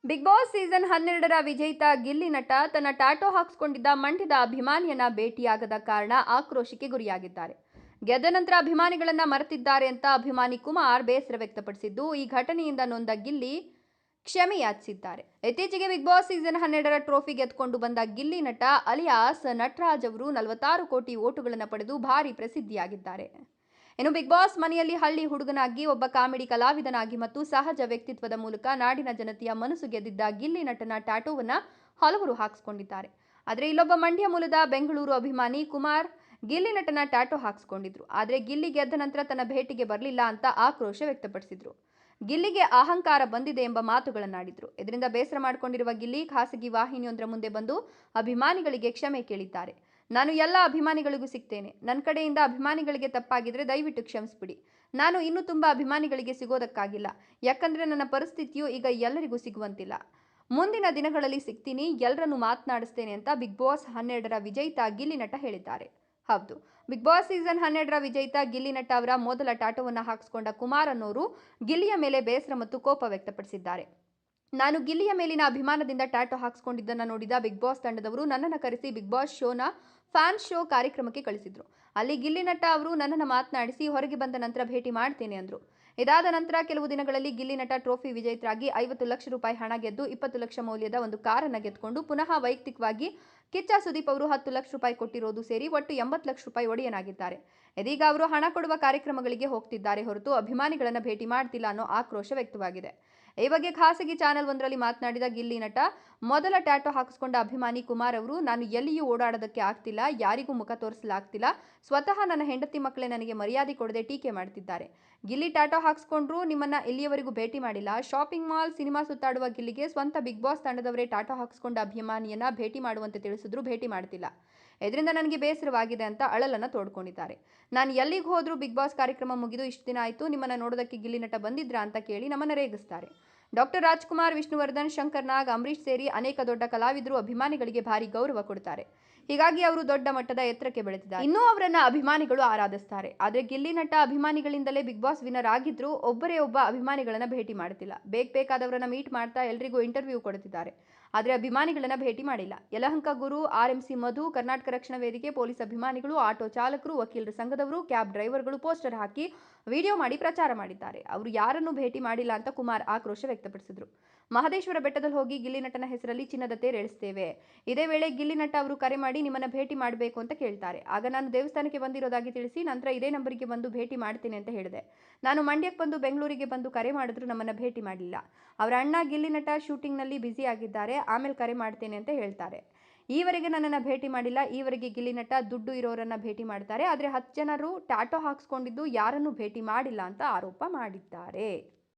Big boss season 12ರ ವಿಜೇತ ಗಿಲ್ಲಿ ನಟ ತನ್ನ ಟ್ಯಾಟೋ ಹಾಕಿಸಿಕೊಂಡಿದ್ದ ಮಂಡ್ಯದ ಅಭಿಮಾನಿಯನ್ನ ಭೇಟಿಯಾಗದ ಕಾರಣ ಆಕ್ರೋಶಕ್ಕೆ ಗುರಿಯಾಗಿದ್ದಾರೆ. ಗೆದ್ದ ನಂತರ ಅಭಿಮಾನಿಗಳನ್ನ ಮರೆತಿದ್ದಾರೆ ಅಂತ ಅಭಿಮಾನಿ ಕುಮಾರ್ ಬೇಸರ ವ್ಯಕ್ತಪಡಿಸಿದ್ದು, ಈ ಘಟನೆಯಿಂದ ನೊಂದ ಗಿಲ್ಲಿ ಕ್ಷಮೆ ಯಾಚಿಸಿದ್ದಾರೆ. ಇತ್ತೀಚೆಗೆ ಬಿಗ್ ಬಾಸ್ ಸೀಸನ್ 12ರ ಟ್ರೋಫಿ ಗೆದ್ದುಕೊಂಡು ಬಂದ ಗಿಲ್ಲಿ ನಟ ಅಲಿಯಾಸ್ ನಟರಾಜ್ ಅವರು 46 ಕೋಟಿ ವೋಟುಗಳನ್ನು ಪಡೆದು ಭಾರಿ ಪ್ರಸಿದ್ಧಿಯಾಗಿದ್ದಾರೆ. ಇನ್ನು ಬಿಗ್ ಬಾಸ್ ಮನೆಯಲ್ಲಿ ಹಳ್ಳಿ ಹುಡುಗನಾಗಿ, ಒಬ್ಬ ಕಾಮಿಡಿ ಕಲಾವಿದನಾಗಿ ಮತ್ತು ಸಹಜ ವ್ಯಕ್ತಿತ್ವದ ಮೂಲಕ ನಾಡಿನ ಜನತೆಯ ಮನಸ್ಸು ಗೆದ್ದಿದ್ದ ಗಿಲ್ಲಿ ನಟನ ಟ್ಯಾಟೋವನ್ನ ಹಲವರು ಹಾಕಿಸಿಕೊಂಡಿದ್ದಾರೆ. ಆದರೆ ಇಲ್ಲೊಬ್ಬ ಮಂಡ್ಯ ಮೂಲದ ಬೆಂಗಳೂರು ಅಭಿಮಾನಿ ಕುಮಾರ್ ಗಿಲ್ಲಿ ನಟನ ಟ್ಯಾಟೋ ಹಾಕಿಸಿಕೊಂಡಿದ್ರು. ಆದರೆ ಗಿಲ್ಲಿ ಗೆದ್ದ ನಂತರ ತನ್ನ ಭೇಟಿಗೆ ಬರಲಿಲ್ಲ ಅಂತ ಆಕ್ರೋಶ ವ್ಯಕ್ತಪಡಿಸಿದ್ರು. ಗಿಲ್ಲಿಗೆ ಅಹಂಕಾರ ಬಂದಿದೆ ಎಂಬ ಮಾತುಗಳನ್ನಾಡಿದ್ರು. ಇದರಿಂದ ಬೇಸರ ಮಾಡಿಕೊಂಡಿರುವ ಗಿಲ್ಲಿ ಖಾಸಗಿ ವಾಹಿನಿಯೊಂದರ ಮುಂದೆ ಬಂದು ಅಭಿಮಾನಿಗಳಿಗೆ ಕ್ಷಮೆ ಕೇಳಿದ್ದಾರೆ. ನಾನು ಎಲ್ಲ ಅಭಿಮಾನಿಗಳಿಗೂ ಸಿಗ್ತೇನೆ. ನನ್ನ ಕಡೆಯಿಂದ ಅಭಿಮಾನಿಗಳಿಗೆ ತಪ್ಪಾಗಿದ್ರೆ ದಯವಿಟ್ಟು ಕ್ಷಮಿಸ್ಬಿಡಿ. ನಾನು ಇನ್ನೂ ತುಂಬಾ ಅಭಿಮಾನಿಗಳಿಗೆ ಸಿಗೋದಕ್ಕಾಗಿಲ್ಲ. ಯಾಕಂದ್ರೆ ನನ್ನ ಪರಿಸ್ಥಿತಿಯು ಈಗ ಎಲ್ಲರಿಗೂ ಸಿಗುವಂತಿಲ್ಲ. ಮುಂದಿನ ದಿನಗಳಲ್ಲಿ ಸಿಗ್ತೀನಿ, ಎಲ್ಲರನ್ನು ಮಾತನಾಡಿಸ್ತೇನೆ ಅಂತ ಬಿಗ್ ಬಾಸ್ 12ರ ವಿಜೇತ ಗಿಲ್ಲಿ ನಟ ಹೇಳಿದ್ದಾರೆ. ಹೌದು, ಬಿಗ್ ಬಾಸ್ ಸೀಸನ್ 12ರ ವಿಜೇತ ಗಿಲ್ಲಿ ನಟ ಅವರ ಮೊದಲ ಟ್ಯಾಟೋವನ್ನು ಹಾಕಿಸಿಕೊಂಡ ಕುಮಾರ್ ಅನ್ನೋರು ಗಿಲ್ಲಿಯ ಮೇಲೆ ಬೇಸರ ಮತ್ತು ಕೋಪ ವ್ಯಕ್ತಪಡಿಸಿದ್ದಾರೆ. ನಾನು ಗಿಲ್ಲಿಯ ಮೇಲಿನ ಅಭಿಮಾನದಿಂದ ಟ್ಯಾಟೋ ಹಾಕಿಸಿಕೊಂಡಿದ್ದನ್ನು ನೋಡಿದ ಬಿಗ್ ಬಾಸ್ ತಂಡದವರು ನನ್ನನ್ನು ಕರೆಸಿ ಬಿಗ್ ಬಾಸ್ ಶೋನ ಫ್ಯಾನ್ ಶೋ ಕಾರ್ಯಕ್ರಮಕ್ಕೆ ಕಳಿಸಿದ್ರು. ಅಲ್ಲಿ ಗಿಲ್ಲಿ ನಟ ಅವರು ನನ್ನನ್ನು ಮಾತನಾಡಿಸಿ ಹೊರಗೆ ಬಂದ ನಂತರ ಭೇಟಿ ಮಾಡ್ತೇನೆ ಅಂದ್ರು. ಇದಾದ ನಂತರ ಕೆಲವು ದಿನಗಳಲ್ಲಿ ಗಿಲ್ಲಿ ನಟ ಟ್ರೋಫಿ ವಿಜೇತರಾಗಿ 50 ಲಕ್ಷ ರೂಪಾಯಿ ಹಣ ಗೆದ್ದು 20 ಲಕ್ಷ ಮೌಲ್ಯದ ಒಂದು ಕಾರನ್ನು ಗೆದ್ದುಕೊಂಡು ಪುನಃ ವೈಯಕ್ತಿಕವಾಗಿ ಕಿಚ್ಚ ಸುದೀಪ್ ಅವರು 10 ಲಕ್ಷ ರೂಪಾಯಿ ಕೊಟ್ಟಿರೋದು ಸೇರಿ ಒಟ್ಟು 80 ಲಕ್ಷ ರೂಪಾಯಿ ಒಡೆಯನಾಗಿದ್ದಾರೆ. ಇದೀಗ ಅವರು ಹಣ ಕೊಡುವ ಕಾರ್ಯಕ್ರಮಗಳಿಗೆ ಹೋಗ್ತಿದ್ದಾರೆ ಹೊರತು ಅಭಿಮಾನಿಗಳನ್ನ ಭೇಟಿ ಮಾಡ್ತಿಲ್ಲ ಅನ್ನೋ ಆಕ್ರೋಶ ವ್ಯಕ್ತವಾಗಿದೆ. ಈ ಬಗ್ಗೆ ಖಾಸಗಿ ಚಾನೆಲ್ ಒಂದರಲ್ಲಿ ಮಾತನಾಡಿದ ಗಿಲ್ಲಿ ನಟ, ಮೊದಲ ಟ್ಯಾಟೋ ಹಾಕಿಸಿಕೊಂಡ ಅಭಿಮಾನಿ ಕುಮಾರ್ ಅವರು, ನಾನು ಎಲ್ಲಿಯೂ ಓಡಾಡೋದಕ್ಕೆ ಆಗ್ತಿಲ್ಲ, ಯಾರಿಗೂ ಮುಖ ತೋರಿಸಲಾಗ್ತಿಲ್ಲ, ಸ್ವತಃ ನನ್ನ ಹೆಂಡತಿ ಮಕ್ಕಳೇ ನನಗೆ ಮರ್ಯಾದೆ ಕೊಡದೆ ಟೀಕೆ ಮಾಡ್ತಿದ್ದಾರೆ. ಗಿಲ್ಲಿ ಟ್ಯಾಟೋ ಹಾಕಿಸ್ಕೊಂಡ್ರು, ನಿಮ್ಮನ್ನ ಇಲ್ಲಿಯವರೆಗೂ ಭೇಟಿ ಮಾಡಿಲ್ಲ. ಶಾಪಿಂಗ್ ಮಾಲ್, ಸಿನಿಮಾ ಸುತ್ತಾಡುವ ಗಿಲ್ಲಿಗೆ ಸ್ವಂತ ಬಿಗ್ ಬಾಸ್ ತಂಡದವರೇ ಟ್ಯಾಟೋ ಹಾಕಿಸ್ಕೊಂಡ ಅಭಿಮಾನಿಯನ್ನ ಭೇಟಿ ಮಾಡುವಂತೆ ತಿಳಿಸಿದ್ರು, ಭೇಟಿ ಮಾಡ್ತಿಲ್ಲ. ಇದರಿಂದ ನನಗೆ ಬೇಸರವಾಗಿದೆ ಅಂತ ಅಳಲನ್ನ ತೋಡ್ಕೊಂಡಿದ್ದಾರೆ. ನಾನು ಎಲ್ಲಿಗೆ ಹೋದ್ರೂ ಬಿಗ್ ಬಾಸ್ ಕಾರ್ಯಕ್ರಮ ಮುಗಿದು ಇಷ್ಟು ದಿನ ಆಯಿತು, ನಿಮ್ಮನ್ನ ನೋಡೋದಕ್ಕೆ ಗಿಲ್ಲಿ ನಟ ಬಂದಿದ್ರಾ ಅಂತ ಕೇಳಿ ನಮ್ಮನ್ನ ರೇಗಿಸ್ತಾರೆ. ಡಾಕ್ಟರ್ ರಾಜ್ಕುಮಾರ್, ವಿಷ್ಣುವರ್ಧನ್, ಶಂಕರ್ ನಾಗ್, ಅಂಬರೀಶ್ ಸೇರಿ ಅನೇಕ ದೊಡ್ಡ ಕಲಾವಿದರು ಅಭಿಮಾನಿಗಳಿಗೆ ಭಾರಿ ಗೌರವ ಕೊಡ್ತಾರೆ. ಹೀಗಾಗಿ ಅವರು ದೊಡ್ಡ ಮಟ್ಟದ ಎತ್ತರಕ್ಕೆ ಬೆಳೆದಿದ್ದಾರೆ. ಇನ್ನೂ ಅವರನ್ನ ಅಭಿಮಾನಿಗಳು ಆರಾಧಿಸ್ತಾರೆ. ಆದರೆ ಗಿಲ್ಲಿ ನಟ ಅಭಿಮಾನಿಗಳಿಂದಲೇ ಬಿಗ್ ಬಾಸ್ ವಿನ್ನರ್ ಆಗಿದ್ರು ಒಬ್ಬರೇ ಒಬ್ಬ ಅಭಿಮಾನಿಗಳನ್ನ ಭೇಟಿ ಮಾಡ್ತಿಲ್ಲ. ಬೇಕಾದವರನ್ನ ಮೀಟ್ ಮಾಡ್ತಾ ಎಲ್ರಿಗೂ ಇಂಟರ್ವ್ಯೂ ಕೊಡ್ತಿದ್ದಾರೆ. ಆದರೆ ಅಭಿಮಾನಿಗಳನ್ನ ಭೇಟಿ ಮಾಡಿಲ್ಲ. ಯಲಹಂಕ ಗುರು, RMC ಮಧು, ಕರ್ನಾಟಕ ರಕ್ಷಣಾ ವೇದಿಕೆ, ಪೊಲೀಸ್ ಅಭಿಮಾನಿಗಳು, ಆಟೋ ಚಾಲಕರು, ವಕೀಲರ ಸಂಘದವರು, ಕ್ಯಾಬ್ ಡ್ರೈವರ್ಗಳು ಪೋಸ್ಟರ್ ಹಾಕಿ ವಿಡಿಯೋ ಮಾಡಿ ಪ್ರಚಾರ ಮಾಡಿದ್ದಾರೆ. ಅವರು ಯಾರನ್ನೂ ಭೇಟಿ ಮಾಡಿಲ್ಲ ಅಂತ ಕುಮಾರ್ ಆಕ್ರೋಶ ವ್ಯಕ್ತಪಡಿಸಿದರು. ಮಹದೇಶ್ವರ ಬೆಟ್ಟದಲ್ಲಿ ಹೋಗಿ ಗಿಲ್ಲಿ ನಟನ ಹೆಸರಲ್ಲಿ ಚಿನ್ನದ ತೇರು ಎಳೆಸ್ತೇವೆ. ಇದೇ ವೇಳೆ ಗಿಲ್ಲಿ ನಟ ಅವರು ಕರೆ ಮಾಡಿ ನಿಮ್ಮನ್ನ ಭೇಟಿ ಮಾಡಬೇಕು ಅಂತ ಕೇಳ್ತಾರೆ. ಆಗ ನಾನು ದೇವಸ್ಥಾನಕ್ಕೆ ಬಂದಿರೋದಾಗಿ ತಿಳಿಸಿ ನಂತರ ಇದೇ ನಂಬರಿಗೆ ಬಂದು ಭೇಟಿ ಮಾಡ್ತೀನಿ ಅಂತ ಹೇಳಿದೆ. ನಾನು ಮಂಡ್ಯಕ್ಕೆ ಬಂದು ಬೆಂಗಳೂರಿಗೆ ಬಂದು ಕರೆ ಮಾಡಿದ್ರು ನಮ್ಮನ್ನ ಭೇಟಿ ಮಾಡಲಿಲ್ಲ. ಅವರ ಅಣ್ಣ ಗಿಲ್ಲಿ ನಟ ಶೂಟಿಂಗ್ನಲ್ಲಿ ಬ್ಯುಸಿ ಆಗಿದ್ದಾರೆ, ಆಮೇಲೆ ಕರೆ ಮಾಡ್ತೇನೆ ಅಂತ ಹೇಳ್ತಾರೆ. ಈವರೆಗೆ ನನ್ನನ್ನು ಭೇಟಿ ಮಾಡಿಲ್ಲ. ಈವರೆಗೆ ಗಿಲ್ಲಿ ನಟ ದುಡ್ಡು ಇರೋರನ್ನ ಭೇಟಿ ಮಾಡ್ತಾರೆ. ಆದರೆ 10 ಜನರು ಟ್ಯಾಟೋ ಹಾಕಿಸ್ಕೊಂಡಿದ್ದು ಯಾರನ್ನೂ ಭೇಟಿ ಮಾಡಿಲ್ಲ ಅಂತ ಆರೋಪ ಮಾಡಿದ್ದಾರೆ.